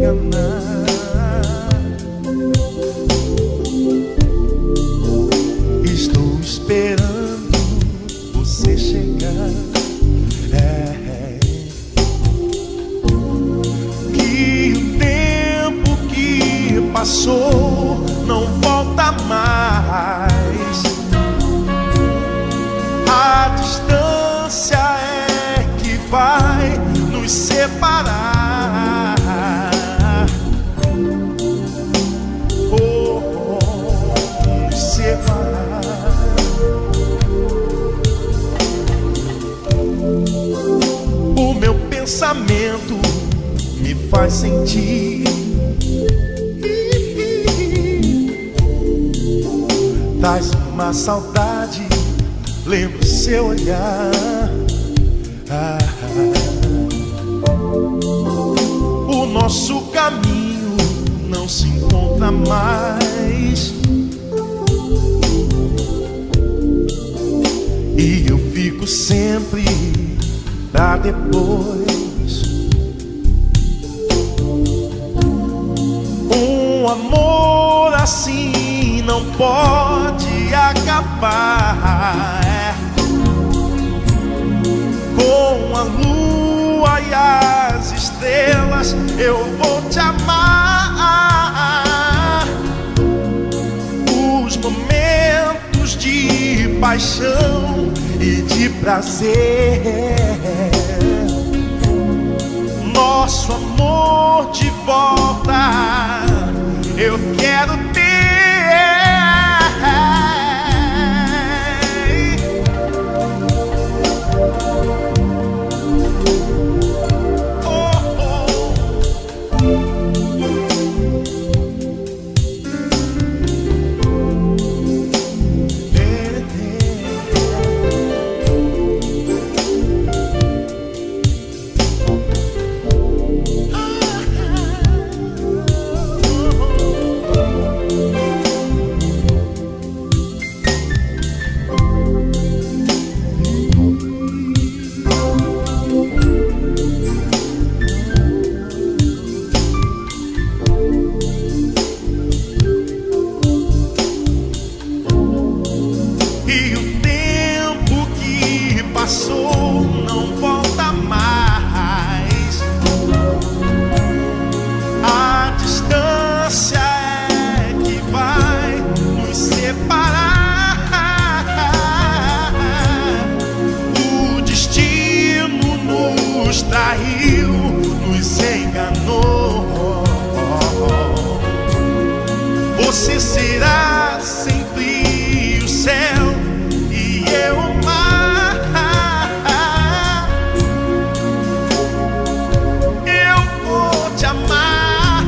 enganar. Estou esperando você chegar. Que o tempo que passou não volta mais. A distância é que vai nos separar. Nos separar. O meu pensamento me faz sentir traz uma saudade, lembro seu olhar. O nosso caminho não se encontra mais, e eu fico sempre pra depois. Um amor assim não pode acabar. Com a lua e as estrelas eu vou te amar. Os momentos de paixão e de prazer, nosso amor de volta eu quero ter. E o tempo que passou não volta mais. A distância é que vai nos separar. O destino nos traiu, nos enganou. Você será sempre o céu e eu o mar. Eu vou te amar.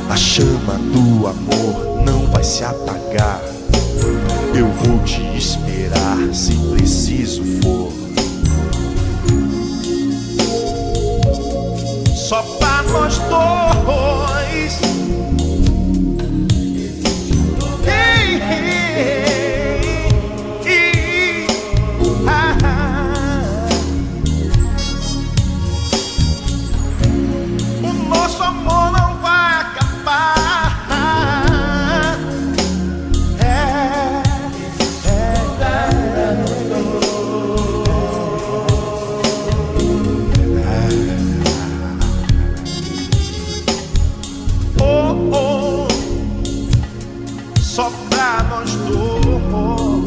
A chama do amor não vai se apagar. Eu vou te esperar se preciso for. Só pra nós dois. Hey, hey, hey, O nosso amor não vai acabar. Só pra nós dois.